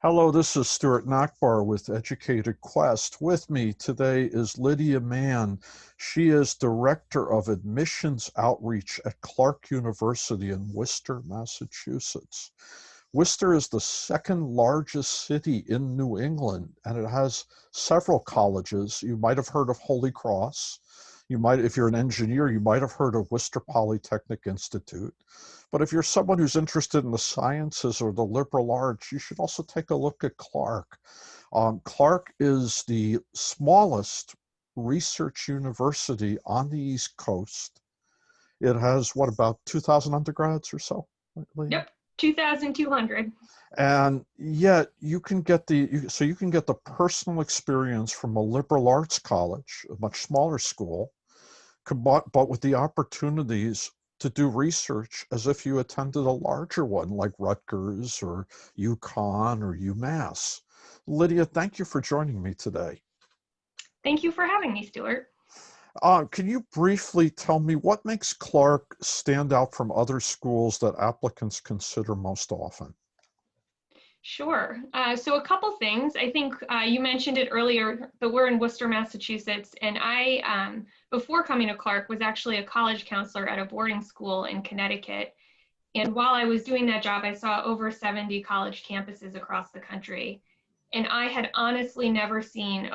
Hello, this is Stuart Nachbar with Educated Quest. With me today is Lydia Mann. She is Director of Admissions Outreach at Clark University in Worcester, Massachusetts. Worcester is the second largest city in New England, and it has several colleges. You might have heard of Holy Cross. If you're an engineer, you might have heard of Worcester Polytechnic Institute. But if you're someone who's interested in the sciences or the liberal arts, you should also take a look at Clark. Clark is the smallest research university on the East Coast. It has, what, about 2,000 undergrads or so? Yep, 2,200. And yet you can get the personal experience from a liberal arts college, a much smaller school, but with the opportunities to do research as if you attended a larger one like Rutgers or UConn or UMass. Lydia, thank you for joining me today. Thank you for having me, Stuart. Can you briefly tell me what makes Clark stand out from other schools that applicants consider most often? Sure. So a couple things. I think you mentioned it earlier, but we're in Worcester, Massachusetts, and I, before coming to Clark, was actually a college counselor at a boarding school in Connecticut. And while I was doing that job, I saw over 70 college campuses across the country. And I had honestly never seen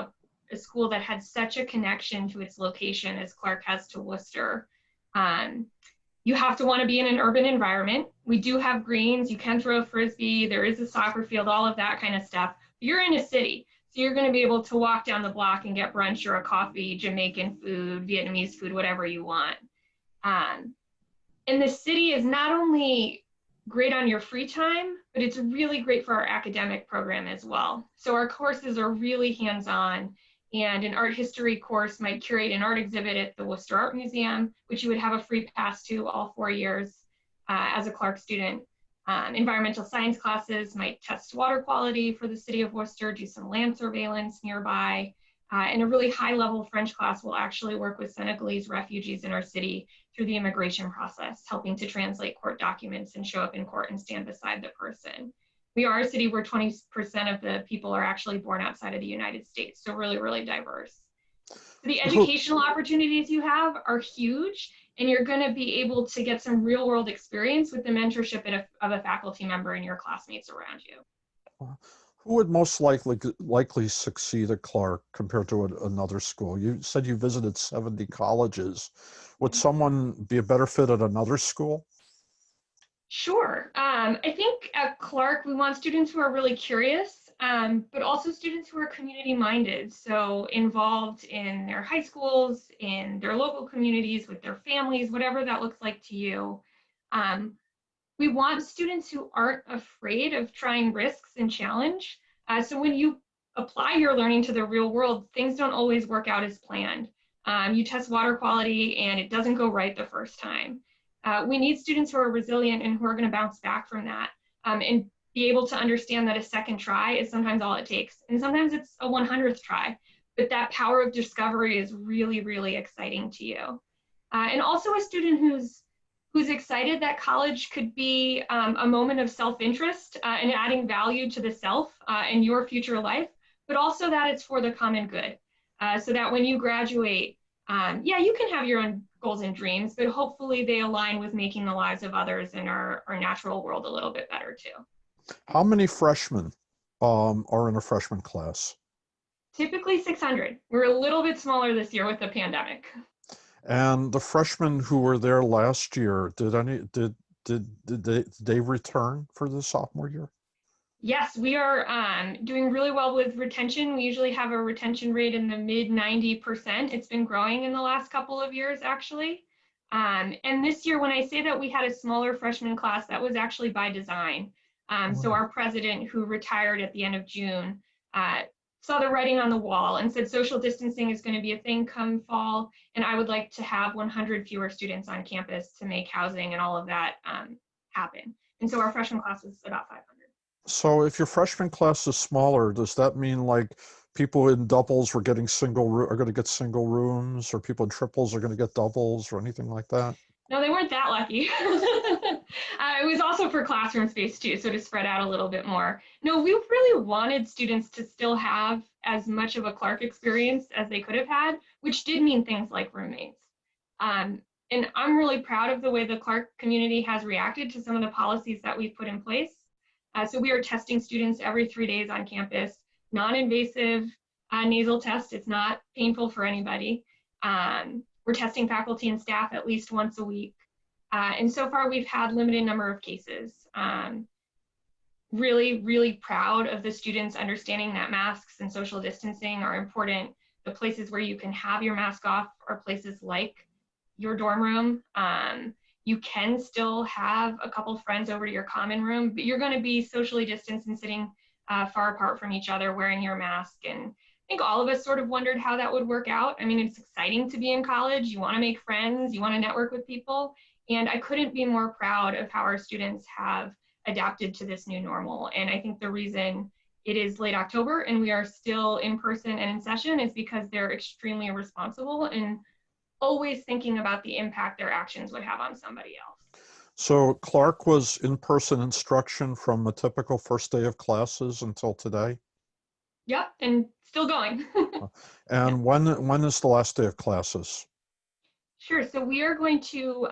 a school that had such a connection to its location as Clark has to Worcester. You have to want to be in an urban environment. We do have greens, you can throw a frisbee, there is a soccer field, all of that kind of stuff. You're in a city, so you're going to be able to walk down the block and get brunch or a coffee, Jamaican food, Vietnamese food, whatever you want. And the city is not only great on your free time, but it's really great for our academic program as well. So our courses are really hands-on. And an art history course might curate an art exhibit at the Worcester Art Museum, which you would have a free pass to all 4 years as a Clark student. Environmental science classes might test water quality for the city of Worcester, do some land surveillance nearby. And a really high-level French class will actually work with Senegalese refugees in our city through the immigration process, helping to translate court documents and show up in court and stand beside the person. We are a city where 20% of the people are actually born outside of the United States, so really, really diverse. The educational opportunities you have are huge, and you're going to be able to get some real world experience with the mentorship of a faculty member and your classmates around you. Who would most likely succeed at Clark compared to another school? You said you visited 70 colleges. Would someone be a better fit at another school? Sure. I think at Clark, we want students who are really curious, but also students who are community minded. So involved in their high schools, in their local communities, with their families, whatever that looks like to you. We want students who aren't afraid of trying risks and challenge. So when you apply your learning to the real world, things don't always work out as planned. You test water quality and it doesn't go right the first time. We need students who are resilient and who are going to bounce back from that and be able to understand that a second try is sometimes all it takes. And sometimes it's a 100th try, but that power of discovery is really, really exciting to you. And also a student who's excited that college could be a moment of self-interest and adding value to the self and your future life, but also that it's for the common good. So that when you graduate, yeah, you can have your own goals and dreams, but hopefully they align with making the lives of others in our natural world a little bit better too. How many freshmen are in a freshman class? Typically 600. We're a little bit smaller this year with the pandemic. And the freshmen who were there last year, did they return for the sophomore year? Yes, we are doing really well with retention. We usually have a retention rate in the mid 90%. It's been growing in the last couple of years, actually. And this year, when I say that we had a smaller freshman class, that was actually by design. So our president, who retired at the end of June, saw the writing on the wall and said social distancing is going to be a thing come fall, and I would like to have 100 fewer students on campus to make housing and all of that happen. And so our freshman class was about 500. So if your freshman class is smaller, does that mean like people in doubles are getting are going to get single rooms, or people in triples are going to get doubles or anything like that? No, they weren't that lucky. It was also for classroom space too, so to spread out a little bit more. No, we really wanted students to still have as much of a Clark experience as they could have had, which did mean things like roommates. Um, and I'm really proud of the way the Clark community has reacted to some of the policies that we've put in place. So we are testing students every 3 days on campus, non-invasive nasal test. It's not painful for anybody. We're testing faculty and staff at least once a week. And so far we've had limited number of cases. Really, really proud of the students understanding that masks and social distancing are important. The places where you can have your mask off are places like your dorm room. You can still have a couple friends over to your common room, but you're going to be socially distanced and sitting far apart from each other wearing your mask. And I think all of us sort of wondered how that would work out. I mean, it's exciting to be in college. You want to make friends, you want to network with people. And I couldn't be more proud of how our students have adapted to this new normal. And I think the reason it is late October and we are still in person and in session is because they're extremely responsible and always thinking about the impact their actions would have on somebody else. So Clark was in-person instruction from a typical first day of classes until today? Yep, and still going. Yeah. And when is the last day of classes? Sure, so we are going to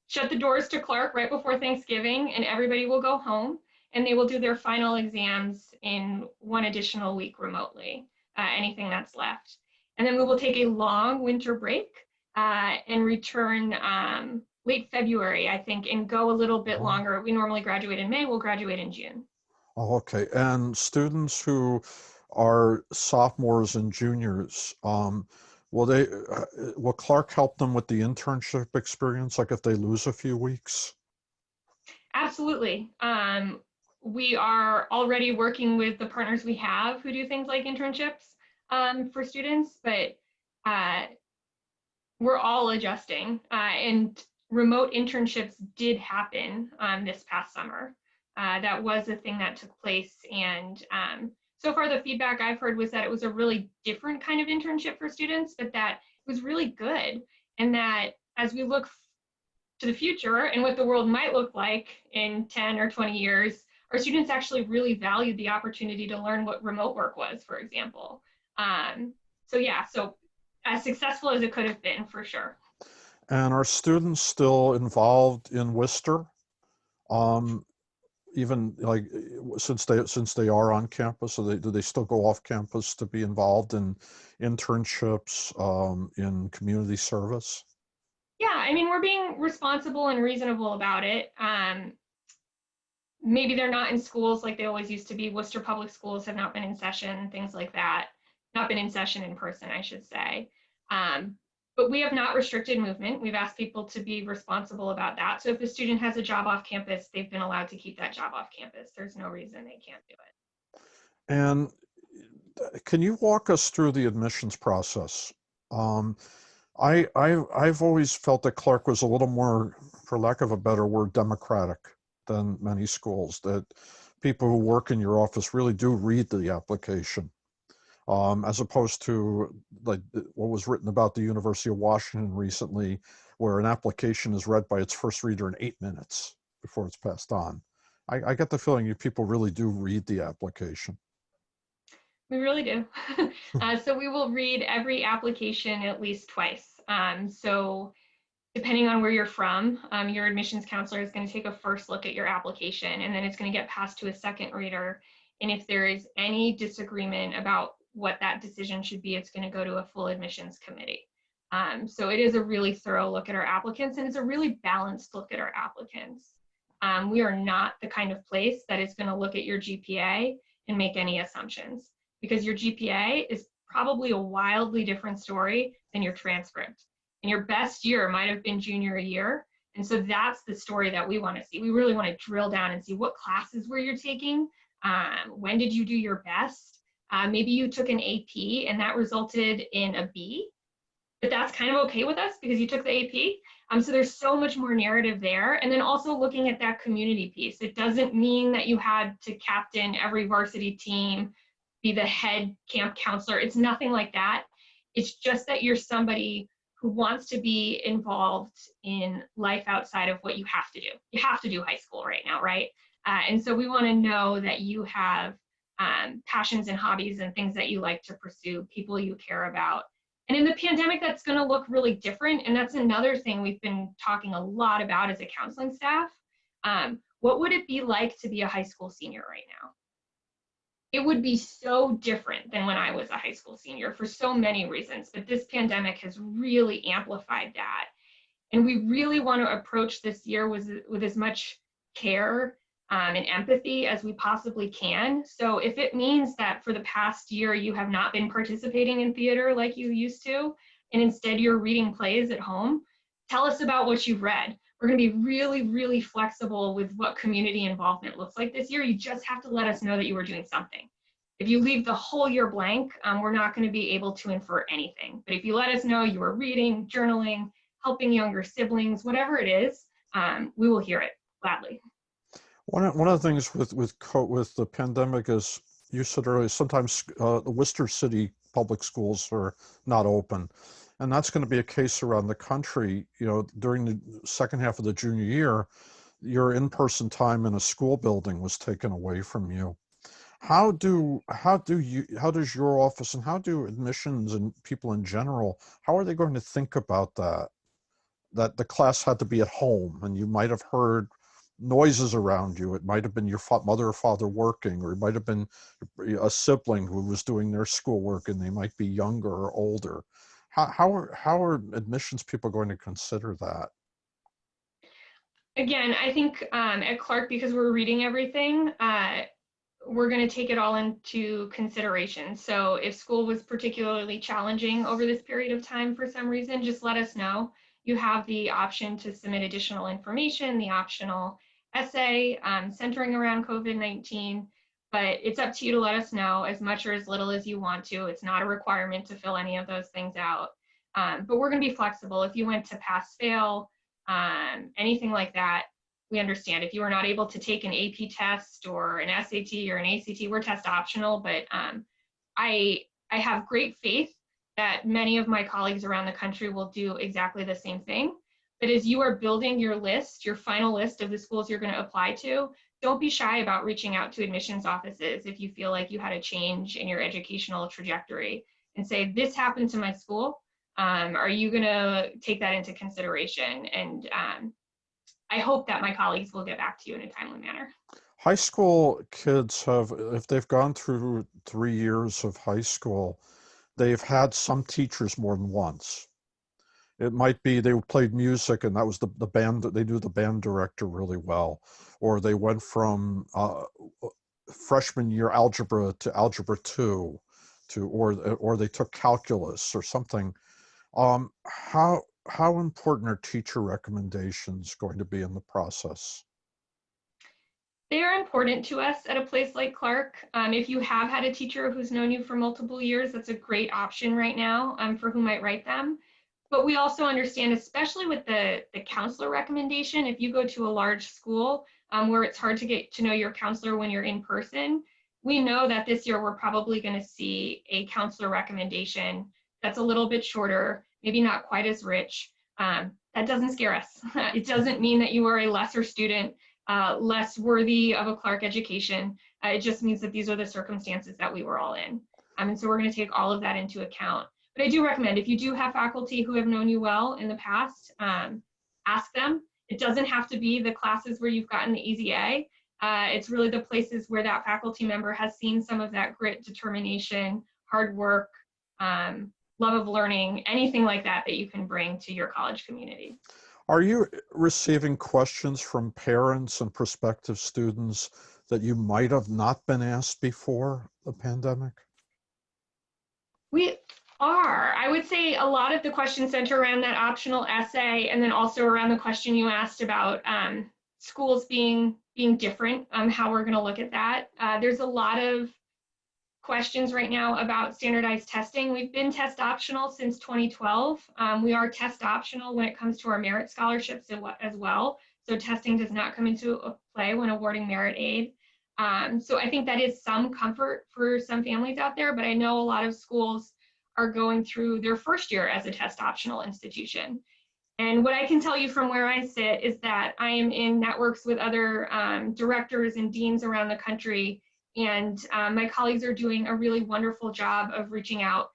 shut the doors to Clark right before Thanksgiving, and everybody will go home and they will do their final exams in one additional week remotely, anything that's left. And then we will take a long winter break and return late February, I think, and go a little bit longer. We normally graduate in May, we'll graduate in June. Oh, okay. And students who are sophomores and juniors, will Clark help them with the internship experience, like if they lose a few weeks? Absolutely. We are already working with the partners we have who do things like internships for students, but we're all adjusting. And remote internships did happen this past summer. That was a thing that took place. And so far, the feedback I've heard was that it was a really different kind of internship for students, but that it was really good. And that as we look to the future and what the world might look like in 10 or 20 years, our students actually really valued the opportunity to learn what remote work was, for example. So yeah, so as successful as it could have been, for sure. And are students still involved in Worcester? Even like since they are on campus, so do they still go off campus to be involved in internships, in community service? Yeah, I mean, we're being responsible and reasonable about it. Maybe they're not in schools like they always used to be. Worcester Public Schools have not been in session, things like that. Not been in session in person, I should say. But we have not restricted movement. We've asked people to be responsible about that. So if a student has a job off campus, they've been allowed to keep that job off campus. There's no reason they can't do it. And can you walk us through the admissions process? I've always felt that Clark was a little more, for lack of a better word, democratic than many schools, that people who work in your office really do read the application, as opposed to like what was written about the University of Washington recently, where an application is read by its first reader in 8 minutes before it's passed on. I get the feeling you people really do read the application. We really do. So we will read every application at least twice. So depending on where you're from, your admissions counselor is going to take a first look at your application, and then it's going to get passed to a second reader. And if there is any disagreement about what that decision should be, it's going to go to a full admissions committee. So it is a really thorough look at our applicants, and it's a really balanced look at our applicants. We are not the kind of place that is going to look at your GPA and make any assumptions, because your GPA is probably a wildly different story than your transcript. And your best year might have been junior year. And so that's the story that we want to see. We really want to drill down and see what classes were you taking, when did you do your best? Maybe you took an AP and that resulted in a B, but that's kind of okay with us because you took the AP. So there's so much more narrative there. And then also looking at that community piece. It doesn't mean that you had to captain every varsity team, be the head camp counselor. It's nothing like that. It's just that you're somebody who wants to be involved in life outside of what you have to do. You have to do high school right now, right? And so we want to know that you have passions and hobbies and things that you like to pursue, people you care about. And in the pandemic, that's going to look really different. And that's another thing we've been talking a lot about as a counseling staff. What would it be like to be a high school senior right now? It would be so different than when I was a high school senior for so many reasons, but this pandemic has really amplified that. And we really want to approach this year with as much care and empathy as we possibly can. So if it means that for the past year you have not been participating in theater like you used to, and instead you're reading plays at home, tell us about what you've read. We're going to be really, really flexible with what community involvement looks like this year. You just have to let us know that you were doing something. If you leave the whole year blank, we're not going to be able to infer anything. But if you let us know you were reading, journaling, helping younger siblings, whatever it is, we will hear it gladly. One of the things with the pandemic is, you said earlier, sometimes the Worcester City public schools are not open, and that's going to be a case around the country. You know, during the second half of the junior year, your in-person time in a school building was taken away from you. How does your office and how do admissions and people in general, how are they going to think about that? That the class had to be at home and you might have heard noises around you. It might have been your mother or father working, or it might have been a sibling who was doing their schoolwork and they might be younger or older. How are admissions people going to consider that? Again, I think at Clark, because we're reading everything, we're going to take it all into consideration. So if school was particularly challenging over this period of time for some reason, just let us know. You have the option to submit additional information, the optional essay centering around COVID-19, but it's up to you to let us know as much or as little as you want to. It's not a requirement to fill any of those things out. But we're going to be flexible. If you went to pass fail, anything like that, we understand. If you are not able to take an AP test or an SAT or an ACT, we're test optional, but I have great faith that many of my colleagues around the country will do exactly the same thing. But as you are building your list, your final list of the schools you're going to apply to, don't be shy about reaching out to admissions offices if you feel like you had a change in your educational trajectory and say, this happened to my school. Are you going to take that into consideration? And I hope that my colleagues will get back to you in a timely manner. High school kids have, if they've gone through 3 years of high school, they've had some teachers more than once. It might be they played music and that was the band, they knew the band director really well, or they went from freshman year algebra to algebra 2 to, or they took calculus or something. How important are teacher recommendations going to be in the process? They are important to us at a place like Clark. If you have had a teacher who's known you for multiple years, that's a great option right now for who might write them. But we also understand, especially with the counselor recommendation, if you go to a large school where it's hard to get to know your counselor when you're in person, we know that this year we're probably going to see a counselor recommendation that's a little bit shorter, maybe not quite as rich. That doesn't scare us. It doesn't mean that you are a lesser student, less worthy of a Clark education. It just means that these are the circumstances that we were all in. And so we're going to take all of that into account. But I do recommend, if you do have faculty who have known you well in the past, ask them. It doesn't have to be the classes where you've gotten the easy A. It's really the places where that faculty member has seen some of that grit, determination, hard work, love of learning, anything like that that you can bring to your college community. Are you receiving questions from parents and prospective students that you might have not been asked before the pandemic? We are. I would say a lot of the questions center around that optional essay, and then also around the question you asked about schools being different, how we're going to look at that. There's a lot of questions right now about standardized testing. We've been test optional since 2012. We are test optional when it comes to our merit scholarships as well. So testing does not come into play when awarding merit aid. So I think that is some comfort for some families out there, but I know a lot of schools are going through their first year as a test optional institution. And what I can tell you from where I sit is that I am in networks with other directors and deans around the country, and my colleagues are doing a really wonderful job of reaching out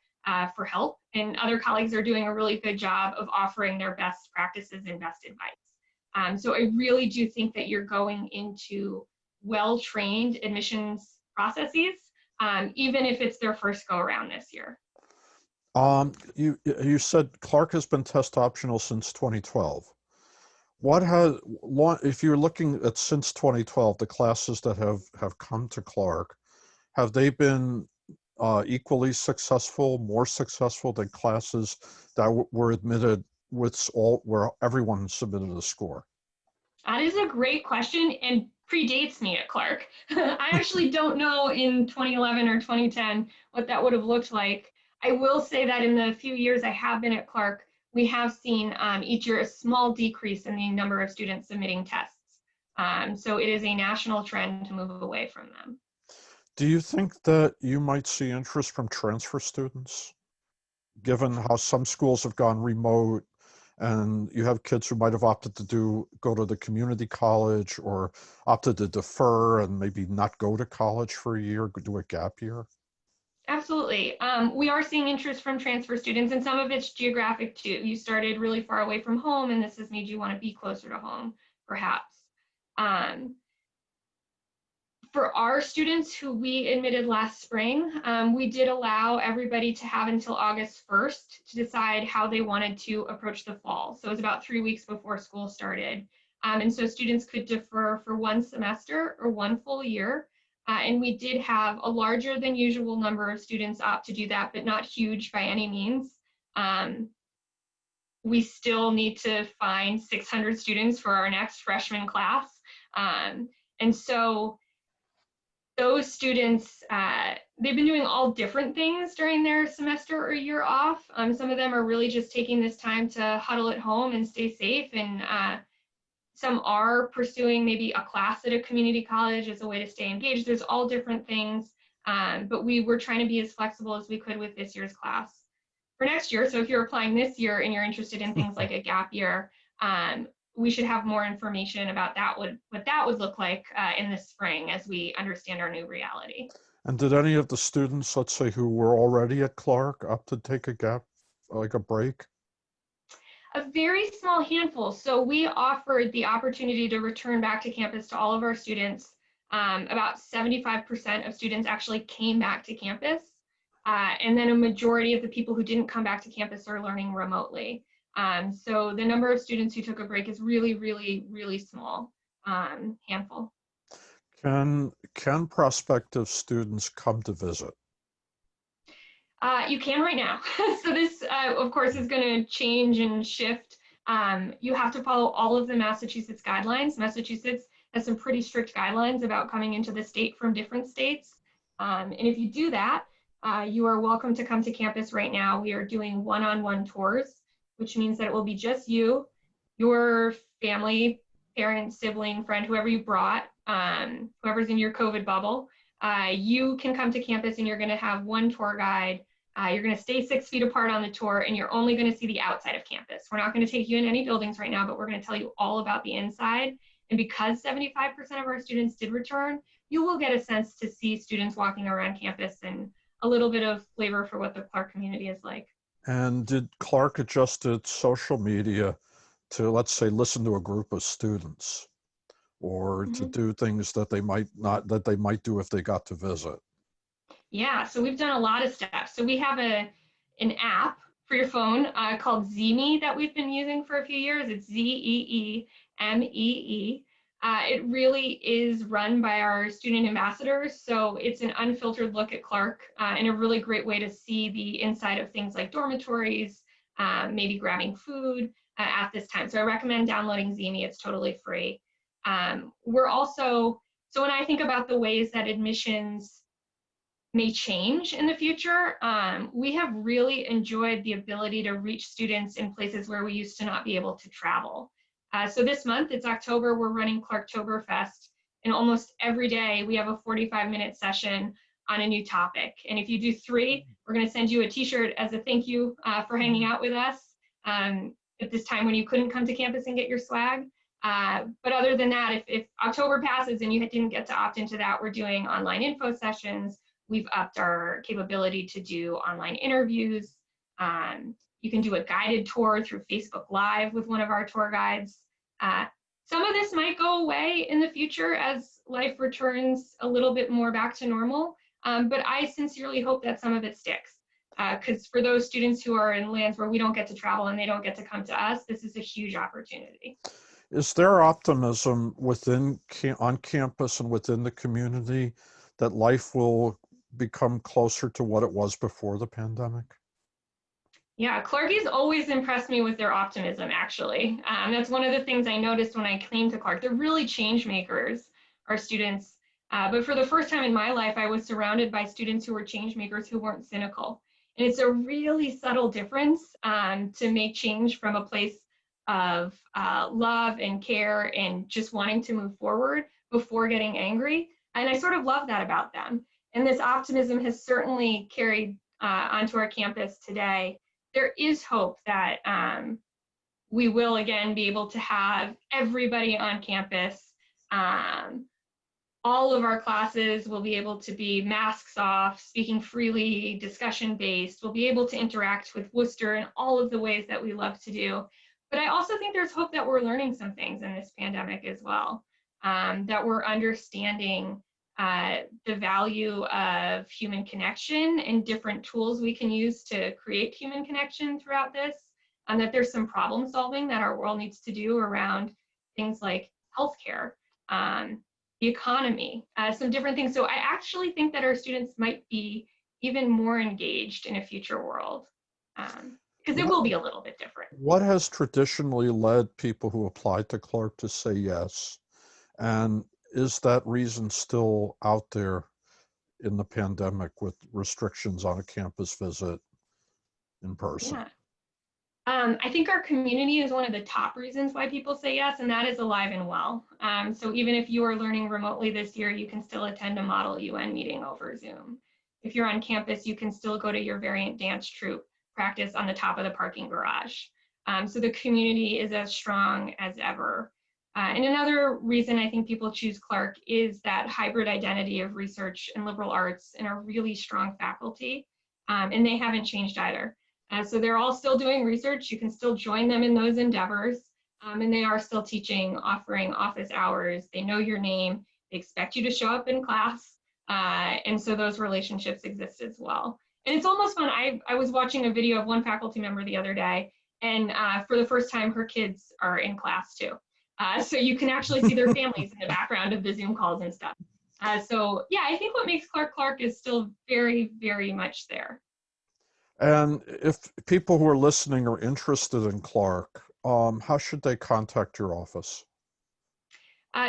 for help, and other colleagues are doing a really good job of offering their best practices and best advice. So I really do think that you're going into well-trained admissions processes, even if it's their first go around this year. You said Clark has been test optional since 2012. What has, if you're looking at since 2012, the classes that have come to Clark, have they been equally successful, more successful than classes that were admitted where everyone submitted a score? That is a great question and predates me at Clark. I actually don't know in 2011 or 2010 what that would have looked like. I will say that in the few years I have been at Clark, we have seen each year a small decrease in the number of students submitting tests. So it is a national trend to move away from them. Do you think that you might see interest from transfer students, given how some schools have gone remote and you have kids who might have opted to go to the community college or opted to defer and maybe not go to college for a year, do a gap year? Absolutely. We are seeing interest from transfer students, and some of it's geographic too. You started really far away from home, and this has made you want to be closer to home, perhaps. Um, for our students who we admitted last spring, we did allow everybody to have until August 1st to decide how they wanted to approach the fall. So it was about 3 weeks before school started. And so students could defer for one semester or one full year. And we did have a larger than usual number of students opt to do that, but not huge by any means. We still need to find 600 students for our next freshman class. And so those students, they've been doing all different things during their semester or year off. Some of them are really just taking this time to huddle at home and stay safe. And some are pursuing maybe a class at a community college as a way to stay engaged. There's all different things, but we were trying to be as flexible as we could with this year's class. For next year, so if you're applying this year and you're interested in things like a gap year, we should have more information about what that would look like in the spring as we understand our new reality. And did any of the students, let's say, who were already at Clark opt to take a gap, like a break? A very small handful. So we offered the opportunity to return back to campus to all of our students. About 75% of students actually came back to campus. And then a majority of the people who didn't come back to campus are learning remotely. So the number of students who took a break is really, really, really small handful. Can prospective students come to visit? You can right now. So this, of course, is going to change and shift. You have to follow all of the Massachusetts guidelines. Massachusetts has some pretty strict guidelines about coming into the state from different states. And if you do that, you are welcome to come to campus right now. We are doing one-on-one tours, which means that it will be just you, your family, parent, sibling, friend, whoever you brought, whoever's in your COVID bubble. You can come to campus and you're going to have one tour guide. You're going to stay 6 feet apart on the tour, and you're only going to see the outside of campus. We're not going to take you in any buildings right now, but we're going to tell you all about the inside. And because 75% of our students did return, you will get a sense to see students walking around campus and a little bit of flavor for what the Clark community is like. And did Clark adjust its social media to, let's say, listen to a group of students, or to do things that they might do if they got to visit? Yeah, so we've done a lot of steps. So we have an app for your phone called Zeemee that we've been using for a few years. It's Zeemee. It really is run by our student ambassadors. So it's an unfiltered look at Clark and a really great way to see the inside of things like dormitories, maybe grabbing food at this time. So I recommend downloading Zeemee. It's totally free. We're also, so when I think about the ways that admissions may change in the future, we have really enjoyed the ability to reach students in places where we used to not be able to travel. So this month, it's October, we're running Clarktoberfest, and almost every day we have a 45-minute session on a new topic. And if you do 3, we're going to send you a t-shirt as a thank you for hanging out with us at this time when you couldn't come to campus and get your swag. But other than that, if October passes and you didn't get to opt into that, we're doing online info sessions. We've upped our capability to do online interviews. You can do a guided tour through Facebook Live with one of our tour guides. Some of this might go away in the future as life returns a little bit more back to normal, but I sincerely hope that some of it sticks. Because for those students who are in lands where we don't get to travel and they don't get to come to us, this is a huge opportunity. Is there optimism on campus and within the community that life will become closer to what it was before the pandemic? Yeah, Clarkie's always impressed me with their optimism, actually. That's one of the things I noticed when I came to Clark. They're really change makers, our students. But for the first time in my life, I was surrounded by students who were change makers who weren't cynical. And it's a really subtle difference to make change from a place of love and care and just wanting to move forward before getting angry. And I sort of love that about them. And this optimism has certainly carried onto our campus today. There is hope that we will again be able to have everybody on campus. All of our classes will be able to be masks off, speaking freely, discussion based. We'll be able to interact with Worcester in all of the ways that we love to do. But I also think there's hope that we're learning some things in this pandemic as well, that we're understanding the value of human connection and different tools we can use to create human connection throughout this, and that there's some problem solving that our world needs to do around things like healthcare, the economy, some different things. So I actually think that our students might be even more engaged in a future world, because it will be a little bit different. What has traditionally led people who applied to Clark to say yes? And is that reason still out there in the pandemic with restrictions on a campus visit in person? Yeah. I think our community is one of the top reasons why people say yes, and that is alive and well. So even if you are learning remotely this year, you can still attend a Model UN meeting over Zoom. If you're on campus, you can still go to your variant dance troupe practice on the top of the parking garage. So the community is as strong as ever. And another reason I think people choose Clark is that hybrid identity of research and liberal arts and a really strong faculty, and they haven't changed either. So they're all still doing research. You can still join them in those endeavors. And they are still teaching, offering office hours. They know your name. They expect you to show up in class. And so those relationships exist as well. And it's almost fun. I was watching a video of one faculty member the other day, and for the first time, her kids are in class too. So you can actually see their families in the background of the Zoom calls and stuff. So yeah, I think what makes Clark is still very, very much there. And if people who are listening are interested in Clark, how should they contact your office?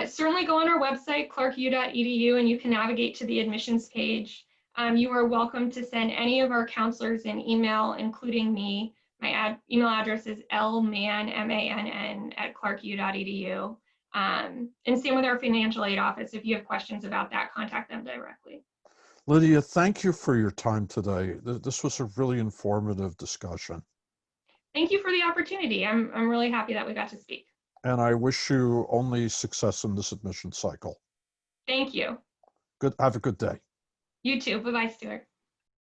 Certainly go on our website, clarku.edu, and you can navigate to the admissions page. You are welcome to send any of our counselors an email, including me. My email address is lmann, M-A-N-N, @clarku.edu. And same with our financial aid office. If you have questions about that, contact them directly. Lydia, thank you for your time today. This was a really informative discussion. Thank you for the opportunity. I'm really happy that we got to speak. And I wish you only success in this admission cycle. Thank you. Good. Have a good day. You too. Bye-bye, Stuart.